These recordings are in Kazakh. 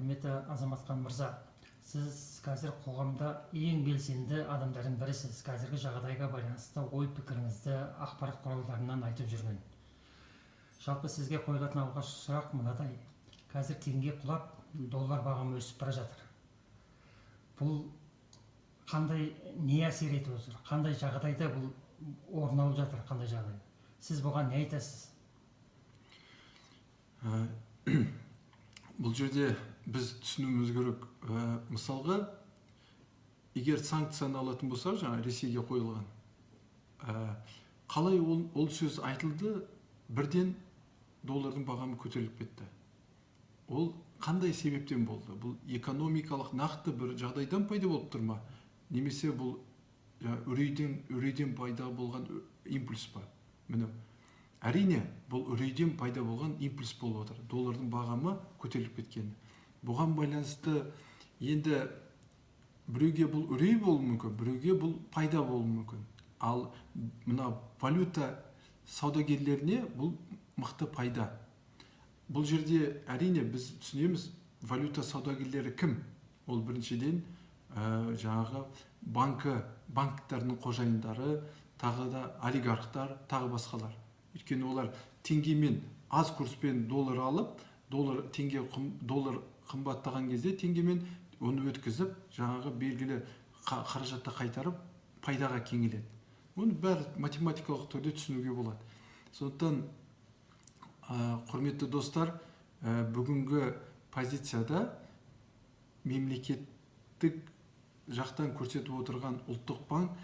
Құрметті Азаматхан мырза, сіз қазір қоғамда ең белсенді адамдардың бірісіз. Қазіргі жағдайға байланысты ой пікіріңізді ақпарат құралдарынан айтып жүрген. Жалпы сізге қойылатын алғашқы сұрақ мынадай: қазір теңге құлап, доллар бағамы өсіп бара жатыр. Бұл қандай не әсер етіп отыр? Қандай жағдайда бұл орын алып жатыр? Қандай жағдай? Сіз бұған не айтасыз? Бұл жерде біз түсінуіміз керек. Мысалға, егер санкцияны алатын болса, жаңа Ресейге қойылған, қалай ол сөз айтылды, бірден доллардың бағамы көтеріліп кетті. Ол қандай себептен болды? Бұл экономикалық нақты бір жағдайдан пайда болып тұр ма? Немесе бұл үрейден пайда болған импульс па? Міне, әрине, бұл үрейден пайда болған импульс болып отыр. Доллардың бағамы көтеріліп кеткені. Бұған байланысты енді біреуге бұл үрей болуы мүмкін, біреуге бұл пайда болуы мүмкін. Ал мына валюта саудагерлеріне бұл мықты пайда. Бұл жерде әрине біз түсінеміз, валюта саудагерлері кім? Ол біріншіден жаңағы банктердің қожайындары, тағы да олигархтар, тағы басқалар. Өйткені олар теңгемен аз курспен доллар алып, доллар қымбаттаған кезде теңгемен оны өткізіп, жаңағы белгілі қаражатты қайтарып, пайдаға кеңеледі. Оны бәрі математикалық түрде түсінуге болады. Сондықтан, құрметті достар, бүгінгі позицияда мемлекеттік жақтан көрсетіп отырған ұлттық банк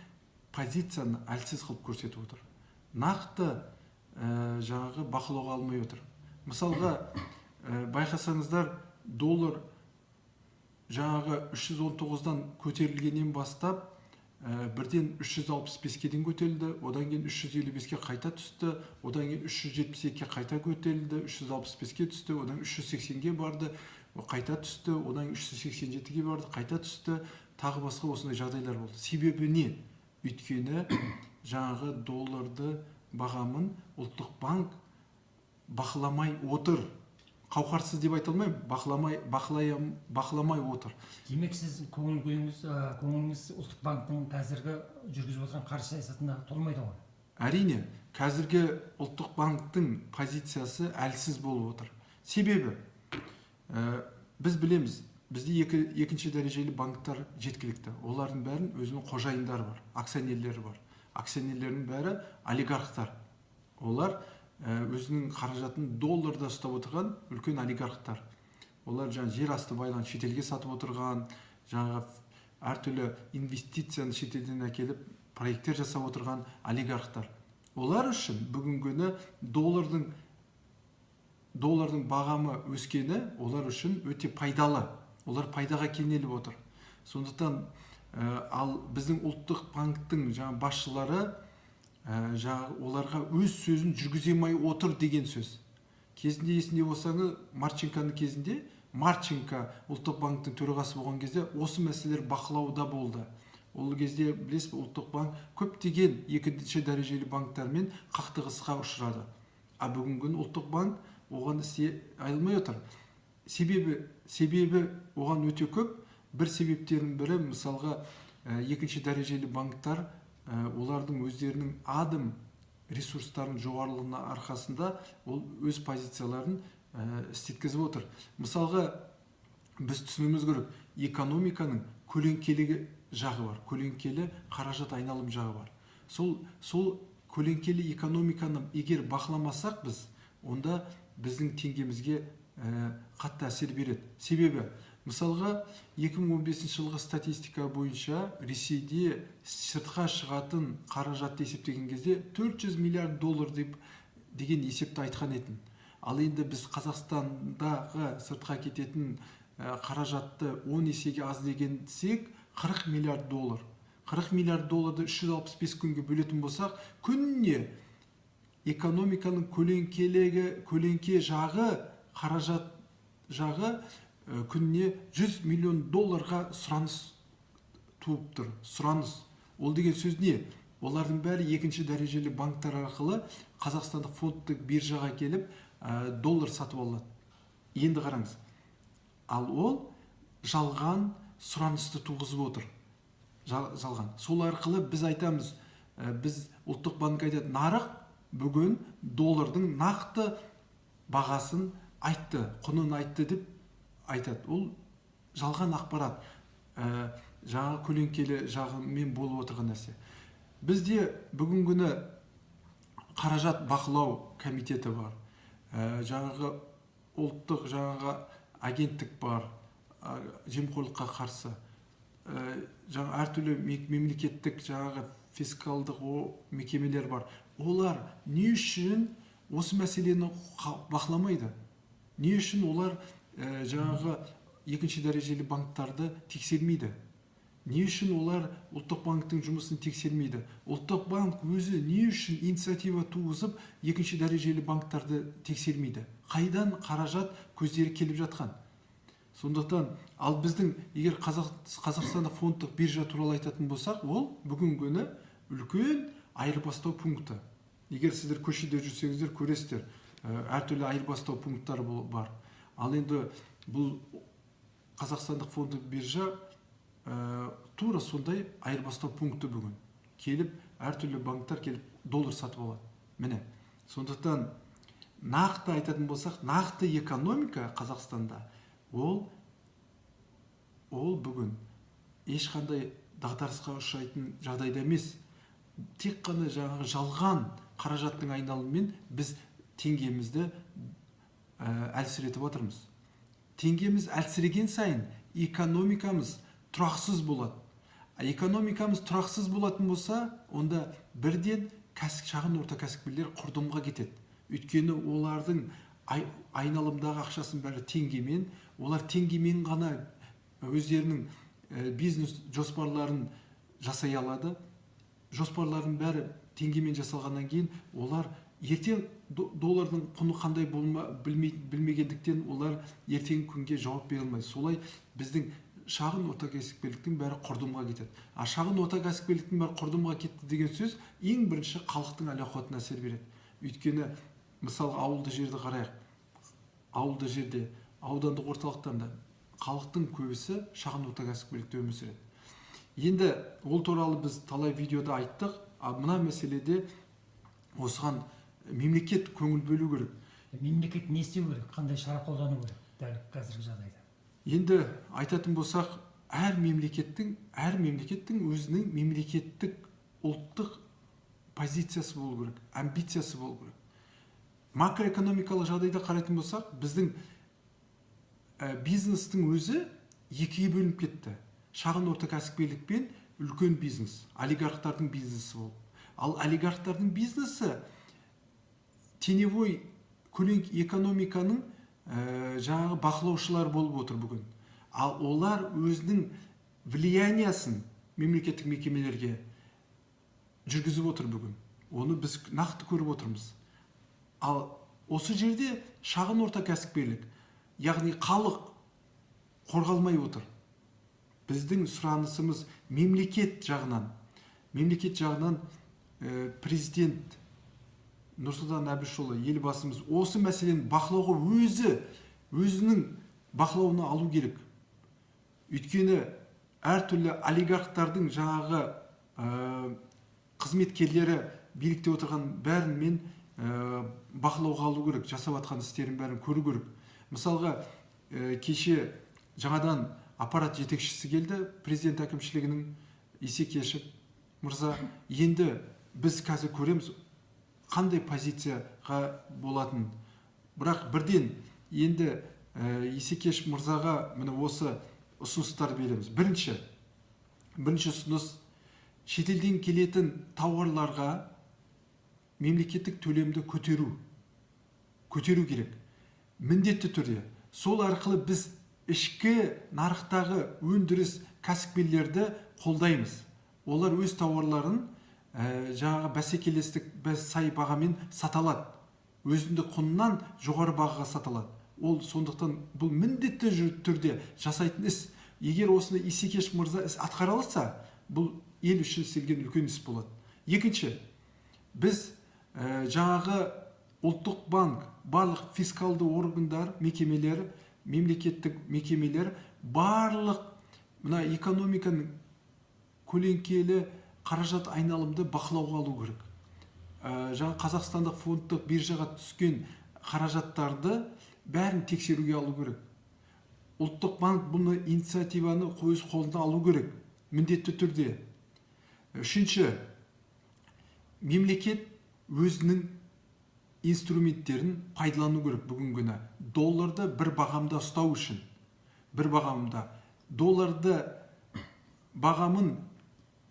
позицияны әлсіз қылып көрсетіп отыр. Нақты жаңағы бақылауға алмай отыр. Мысалға, байқасаңыздар, доллар жаңағы 319-дан көтерілгеннен бастап, бірден 365-ке дейін көтерілді, одан кейін 355-ке қайта түсті, одан кейін 372-ке қайта көтерілді, 365-ке түсті, одан 380-ге барды, қайта түсті, одан 387-ге барды, қайта түсті, тағы басқа осындай жағдайлар болды. Себебі не? Өйткені жаңағы долларды бағамын ұлттық банк бақыламай отыр. Қауқарсыз деп айта алмаймын, бақыламай отыр. Демек, сіз көңіліңіз ұлттық банктың қазіргі жүргізіп отырған қаржы саясатына толмайды ғой? Әрине, қазіргі ұлттық банктың позициясы әлсіз болып отыр. Себебі, біз білеміз, бізде екінші дәрежелі банктар жеткілікті. Олардың бәрін өзінің қожайындары бар, акционерлері бар. Акционерлердің бәрі олигархтар. Олар өзінің қаражатын долларда ұстап отырған үлкен олигархтар. Олар жер асты байлығын шетелге сатып отырған, әртүрлі инвестицияны шетелден әкеліп проекттер жасап отырған олигархтар. Олар үшін бүгінгіні доллардың бағамы өскені олар үшін өте пайдалы. Олар пайдаға кенеліп отыр. Сондықтан, ал біздің ұлттық банктың басшылары оларға өз сөзін жүргіземей отыр деген сөз. Кезінде есінде болсаңыз, Марченконың кезінде, Марченко ұлттық банктың төрағасы болған кезде осы мәселелер бақылауда болды. Ол кезде, білесіз, ұлттық банк көптеген екінші дәрежелі банктармен қақтығысқа ұшырады. А бүгінгі ұлттық банк оған істей алмай отыр. Себебі оған өте көп. Бір себептерінің бірі, мысалға, екінші дәрежелі банктар олардың өздерінің адым ресурстарын жоғарылығына арқасында ол өз позицияларын істеткізіп отыр. Мысалға, біз түсінуіміз керек, экономиканың көлеңкелі жағы бар, көлеңкелі қаражат айналым жағы бар. Сол көлеңкелі экономиканы егер бақыламасақ біз, онда біздің теңгемізге қатты әсер береді. Себебі, мысалға, 2015 жылғы статистика бойынша Ресейде сыртқа шығатын қаражатты есептеген кезде 400 миллиард доллар деген есепті айтқан етін. Ал енді біз Қазақстандағы сыртқа кететін қаражатты 10 есеге аз дегенсек 40 миллиард доллар. 40 миллиард долларды 365 күнге бөлетін болсақ, күніне экономиканың көлеңке жағы, қаражат жағы күніне 100 миллион долларға сұраныс туып тұр. Сұраныс. Ол деген сөз не? Олардың бәрі екінші дәрежелі банктар арқылы Қазақстандық фондтық биржаға келіп доллар сатып алады. Енді қараңыз. ал ол жалған сұранысты туғызып отыр. Жалған. Сол арқылы біз айтамыз, біз ұлттық банк айтады, нарық бүгін доллардың нақты бағасын айтты, құнын айтты деп айтады. Ол жалған ақпарат, жаңа көлеңкелі жағымен болып отырған нәрсе. Бізде бүгін күні қаражат бақылау комитеті бар, жаңағы ұлттық жаңағы агенттік бар, жемқорлыққа қарсы, жаңа әртүрлі мемлекеттік жаңағы фискалдық мекемелер бар. Олар не үшін осы мәселені бақыламайды? Не үшін олар жаңағы екінші дәрежелі банктарды тексермейді? Не үшін олар ұлттық банктың жұмысын тексермейді? Ұлттық банк өзі не үшін инициатива туғызып екінші дәрежелі банктарды тексермейді? Қайдан қаражат көздері келіп жатқан? Сондықтан, ал біздің егер Қазақстанда фондтық биржа туралы айтатын болсақ, ол бүгінгі күні үлкен айырбастау пункті. Егер сіздер көшеде жүрсеңіздер көресіздер, әртүрлі айырбастау пункттары бар. Ал енді бұл Қазақстандық фондтық биржа тура сондай айырбастау пункті бүгін. Келіп, әртүрлі банктар келіп доллар сатып алады. Міне. Сондықтан нақты айтатын болсақ, нақты экономика Қазақстанда ол бүгін ешқандай дағдарысқа ұшырайтын жағдайда емес. Тек қана жаңағы жалған қаражаттың айналымымен біз теңгемізді әлсіретіп отырмыз. Теңгеміз әлсіреген сайын экономикамыз тұрақсыз болады. Экономикамыз тұрақсыз болатын болса, онда бірден шағын орта кәсіпкерлер құрдымға кетеді. Өйткені олардың айналымдағы ақшасын бәрі теңгемен, олар теңгемен ғана өздерінің бизнес жоспарларын жасай алады. Жоспарлардың бәрі теңгемен жасалғаннан кейін олар ертең доллардың құны қандай білмегендіктен олар ертең күнге жауап бере алмайды. Солай біздің шағын орта кәсіпкерліктің бәрі құрдымға кетеді. А шағын орта кәсіпкерліктің бәрі құрдымға кетті деген сөз ең бірінші халықтың әл-ауқатына әсер береді. Өйткені мысалы ауылды жерді қарайық. Ауылды жерде, аудандық орталықтарында халықтың көбісі шағын орта кәсіпкерлікте өмір сүреді. Енді ол туралы біз талай видеода айттық. Мына мәселеде осыған мемлекет көңіл бөлу керек. Мемлекет не істеу керек? Қандай шара қолдану керек дәл қазіргі жағдайда? Енді айтатын болсақ, әр мемлекеттің өзінің мемлекеттік ұлттық позициясы болу керек, амбициясы болу керек. Макроэкономикалық жағдайда қарайтын болсақ, біздің бизнестің өзі екіге бөлініп кетті. Шағын орта кәсіпкерлік пен үлкен бизнес, олигархтардың бизнесі болып. Ал олигархтардың бизнесі теневой экономиканың жаңағы бақылаушылар болып отыр бүгін. Ал олар өзінің влияниясын мемлекеттік мекемелерге жүргізіп отыр бүгін. Оны біз нақты көріп отырмыз. Ал осы жерде шағын орта кәсіпкерлік, яғни халық қорғалмай отыр. Біздің сұранысымыз мемлекет жағынан президент Нұрсұлтан Әбішұлы елбасымыз осы мәселені бақылауға өзінің бақылауына алу керек. Өйткені әртүрлі олигархтардың жаңағы қызметкерлері билікте отырған бәрімен бақылауға алу керек, жасап жатқан істерін бәрін көру керек. Мысалға, кеше жаңадан аппарат жетекшісі келді, президент әкімшілігінің Исекешев мырза. Енді біз қазір көреміз қандай позицияға болатын. Бірақ бірден енді Исекешев мырзаға міне осы ұсыныстар береміз. Бірінші ұсыныс, шетелден келетін тауарларға мемлекеттік төлемді көтеру керек. Міндетті түрде. Сол арқылы біз ішкі нарықтағы өндіріс кәсіпкерлерді қолдаймыз. Олар өз тауарларын жаңағы бәсекелестік сай бағамен саталады. Өзіндік құнынан жоғары бағаға саталады. Ол сондықтан бұл міндетті түрде жасайтын іс. Егер осыны Исекешев мырза іс атқара алса, бұл ел үшін істелген үлкен іс болады. Екінші, біз жаңағы ұлттық банк, барлық фискалды органдар, мекемелер мемлекеттік мекемелер барлық мына экономиканың көлеңкелі қаражат айналымды бақылауға алу керек. Жаңа Қазақстандық фондтық биржаға түскен қаражаттарды бәрін тексеруге алу керек. Ұлттық банк бұны инициативаны өз қолына алу керек, міндетті түрде. Үшінші, мемлекет өзінің инструменттерін пайдалану керек бүгінгі күні. Долларды бір бағамда ұстау үшін, бір бағамда долларды бағамын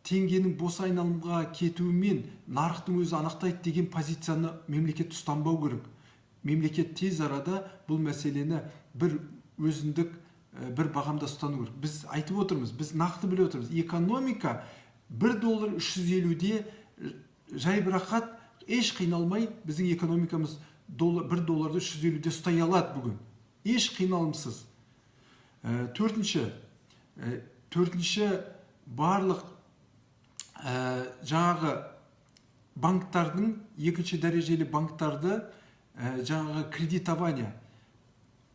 теңгенің бос айналымға кетуімен нарықтың өзі анықтайды деген позицияны мемлекет ұстанбау керек. Мемлекет тез арада бұл мәселені бір өзіндік бір бағамда ұстану керек. Біз айтып отырмыз, біз нақты біліп отырмыз. Экономика $1 350-де жайбырақат, еш қиналмай біздің экономикамыз $1 350-де ұстай алады бүгін. Еш қиналымсыз. Төртінші, барлық жаңағы банктардың, екінші дәрежелі банктарды жаңағы кредитование,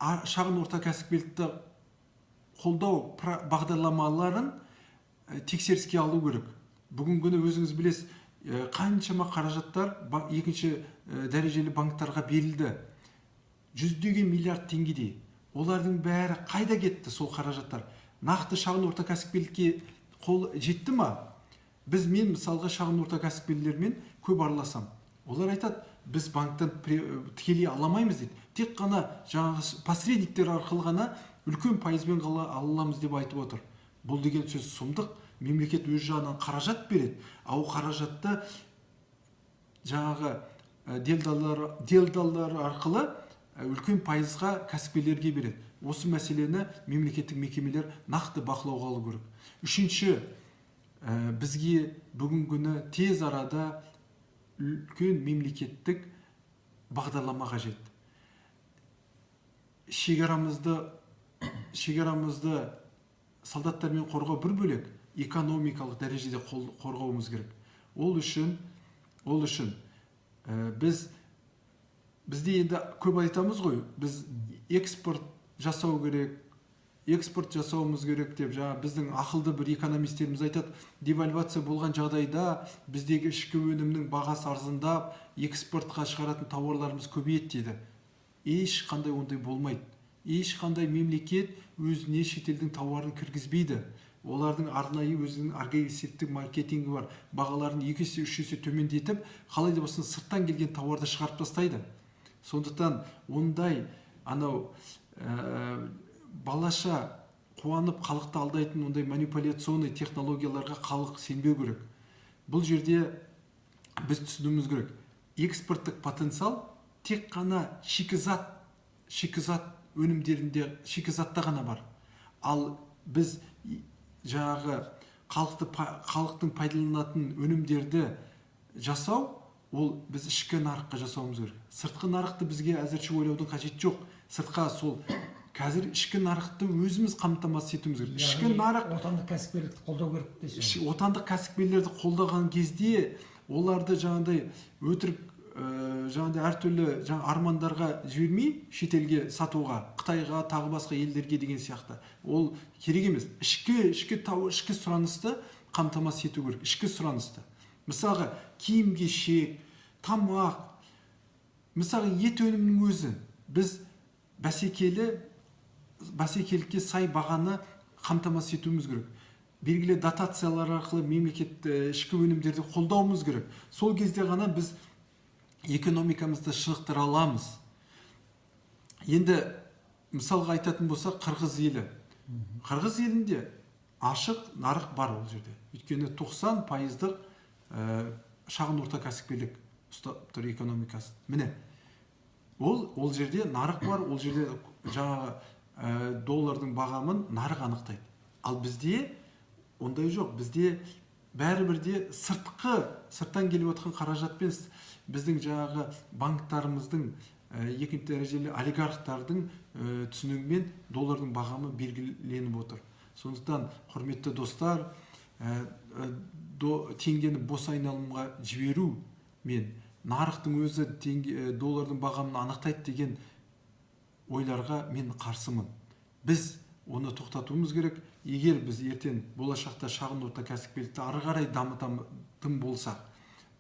шағын орта кәсіпкерлікті қолдау бағдарламаларын тексеріске алу керек. Бүгінгі күні өзіңіз білесіз, қаншама қаражаттар екінші дәрежелі банктарға берілді. Жүздеген миллиард теңгедей. Олардың бәрі қайда кетті сол қаражаттар? Нақты шағын орта кәсіпкерлікке қол жетті ма? Мен мысалға шағын орта кәсіпкерлермен көп араласам. Олар айтады, біз банктан тікелей аламаймыз дейді. Тек қана жаңағы посредниктер арқылы ғана үлкен пайызбен аламыз деп айтып отыр. Бұл деген сөз сұмдық. Мемлекет өз жағынан қаражат береді. Ал қаражатты жаңағы делдалдар арқылы үлкен пайызға кәсіпкерлерге береді. Осы мәселені мемлекеттік мекемелер нақты бақылауға алу керек. Үшінші, бізге бүгінгі күні тез арада үлкен мемлекеттік бағдарлама қажет. Шекарамызды солдаттармен қорғау бір бөлек, экономикалық дәрежеде қорғауымыз керек. Ол үшін бізде енді көп айтамыз ғой, біз экспорт жасауымыз керек деп, біздің ақылды бір экономистеріміз айтады, девальвация болған жағдайда біздегі ішкі өнімнің бағасы арзандап, экспортқа шығаратын тауарларымыз көбейеді дейді. Ешқандай ондай болмайды. Ешқандай мемлекет өзіне шетелдің тауарын кіргізбейді. Олардың арнайы өзінің агрессивтік маркетингі бар. Бағаларын 2-3 есе төмендетіп, қалай да болсын сырттан келген тауарды шығарып тастайды. Сондықтан ондай балаша қуанып халықты алдайтын ондай манипуляционный технологияларға халық сенбеу керек. Бұл жерде біз түсінуіміз керек. Экспорттық потенциал тек қана шикізат өнімдерінде, шикізатта ғана бар. Ал біз жаңағы халықтың пайдаланатын өнімдерді жасау, ол біз ішкі нарыққа жасауымыз керек. Сыртқы нарықты бізге әзірше ойлаудың қажеті жоқ. Сыртқа қазір ішкі нарықты өзіміз қамтамасыз етуіміз керек. Ішкі нарық отандық кәсіпкерлікті қолдау керек дейсіз. Отандық кәсіпкерлерді қолдаған кезде оларды жаңағыдай өтірік әртүрлі армандарға жібермей шетелге сатуға, Қытайға, тағы басқа елдерге деген сияқты. Ол керек емес. Ішкі сұранысты қамтамасыз ету керек. Ішкі сұранысты. Мысалға, киім-кешек, тамақ, мысалы ет өнімінің өзі біз бәсекелікке сай бағаны қамтамасыз етуіміз керек. Белгілі дотациялар арқылы мемлекет ішкі өнімдерді қолдауымыз керек. Сол кезде ғана біз экономикамызды шынықтыра аламыз. Енді мысалға айтатын болсақ, Қырғыз елі. Қырғыз елінде ашық нарық бар ол жерде. Өйткені 90% шағын орта кәсіпкерлік ұстап тұр экономикасы. Міне, ол жерде нарық бар, ол жерде жаңағы доллардың бағамын нарық анықтайды. Ал бізде ондай жоқ. Бізде бәрібірде сырттан келіп отқан қаражатпен біздің жаңағы банктарымыздың екінші дәрежелі олигархтардың түсінігімен доллардың бағамы белгіленіп отыр. Сондықтан, құрметті достар, теңгені бос айналымға жіберу мен нарықтың өзі доллардың бағамын анықтайды деген ойларға мен қарсымын. Біз оны тоқтатуымыз керек. Егер біз ертең болашақта шағын орта кәсіпкерлікті ары қарай дамытатын болсақ,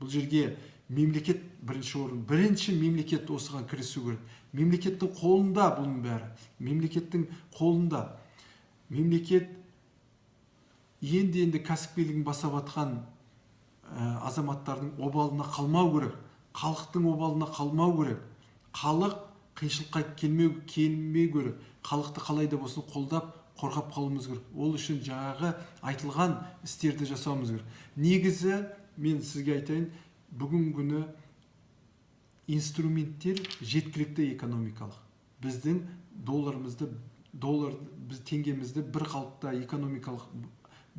бұл жерге мемлекет бірінші орын, бірінші мемлекет осыған кірісу керек. Мемлекеттің қолында бұның бәрі. Мемлекеттің қолында. Мемлекет енді кәсіпкерлігін бастап жатқан азаматтардың обалына қалмау керек. Халықтың обалына қалмау керек. Халық қиыншылыққа келмеу керек. Халықты қалай да болсын қолдап, қорғап қалуымыз керек. Ол үшін жаңағы айтылған істерді жасауымыз керек. Негізі мен сізге айтайын, бүгінгі күні инструменттер жеткілікті экономикалық. Біздің біз теңгемізді бір қалыпта экономикалық,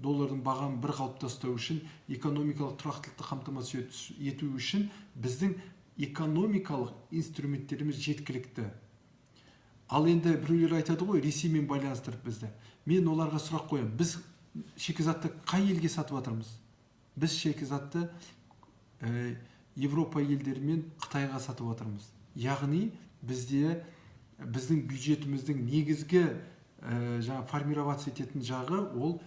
доллардың бағамын бір қалыпта ұстау үшін, экономикалық тұрақтылықты қамтамасыз ету үшін біздің экономикалық инструменттеріміз жеткілікті. Ал енді біреулер айтады ғой, Ресеймен байланыстырып бізді. Мен оларға сұрақ қоямын. Біз шикізатты қай елге сатып жатырмыз? Біз шикізатты Европа елдері мен Қытайға сатып жатырмыз. Яғни біздің бюджетіміздің негізгі формироваться ететін жағы ол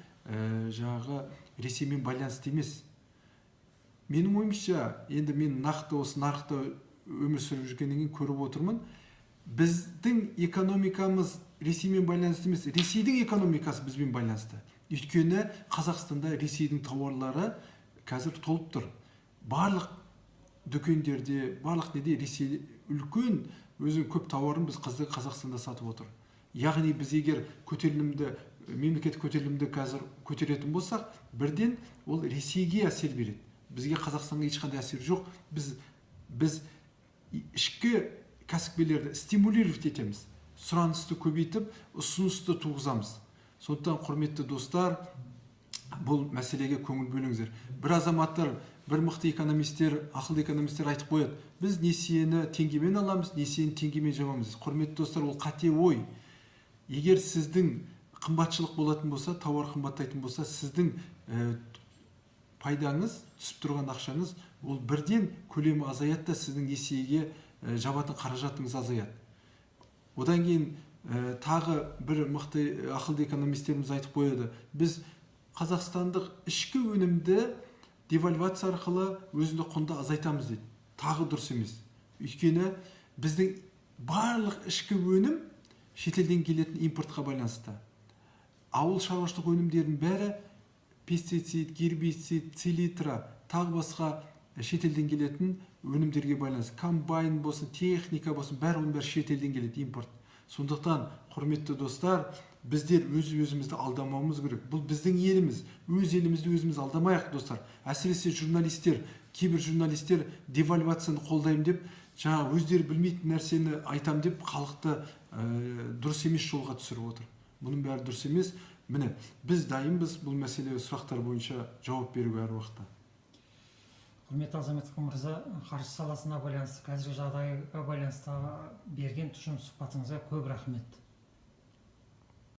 Ресеймен байланысты емес. Менің ойымша, енді мен нақты осы нарықта өмір сүріп жүргеннен кейін көріп отырмын. Біздің экономикамыз Ресеймен байланысты емес, Ресейдің экономикасы бізбен байланысты. Өйткені Қазақстанда Ресейдің тауарлары қазір толып тұр. Барлық дүкендерде, барлық неде Ресей үлкен өзінің көп тауарын біз Қазақстанда сатып отыр. Яғни біз егер мемлекет көтерілімді қазір көтеретін болсақ, бірден ол Ресейге әсер береді. Бізге Қазақстанға ешқандай әсер жоқ. Біз ішкі кәсіпкерлерді стимулировать етеміз. Сұранысты көбейтіп, ұсынысты туғызамыз. Сондықтан, құрметті достар, бұл мәселеге көңіл бөліңіздер. Бір азаматтар, бір мықты экономистер, ақылды экономистер айтып қояды. Біз несиені теңгемен аламыз, несиені теңгемен жабамыз. Құрметті достар, ол қате ой. Егер сіздің қымбатшылық болатын болса, тауар қымбаттайтын болса, сіздің пайдаңыз, түсіп тұрған ақшаңыз, ол бірден көлемі азаяды да сіздің несиеге жабатын қаражатыңыз азаяды. Одан кейін тағы бір мықты ақылды экономистеріміз айтып қояды. Біз қазақстандық ішкі өнімді девальвация арқылы өзінде құнды азайтамыз дейді. Тағы дұрыс емес. Өйткені біздің барлық ішкі өнім шетелден келетін импортқа байланысты. Ауыл шаруашылық өнімдерінің бәрі пестицид, гербицид, селитра, тағы басқа шетелден келетін өнімдерге байланысты. Комбайн болсын, техника болсын, бәрі шетелден келеді, импорт. Сондықтан, құрметті достар, біздер өзімізді алдамауымыз керек. Бұл біздің еліміз. Өз елімізді өзіміз алдамайық, достар. Әсіресе журналистер, кейбір журналистер девальвацияны қолдаймын деп, өздері білмейтін нәрсені айтам деп, халықты дұрыс емес жолға түсіріп отыр. Бұның бәрі дұрыс емес. Міне, біз дайынбыз бұл мәселе сұрақтар бойынша жауап беруге әр уақытта. Құрметті Азаматов мырза, қаржы саласына байланысты, қазіргі жағдайға байланысты берген тұшым сұхбатыңызға көп рахмет.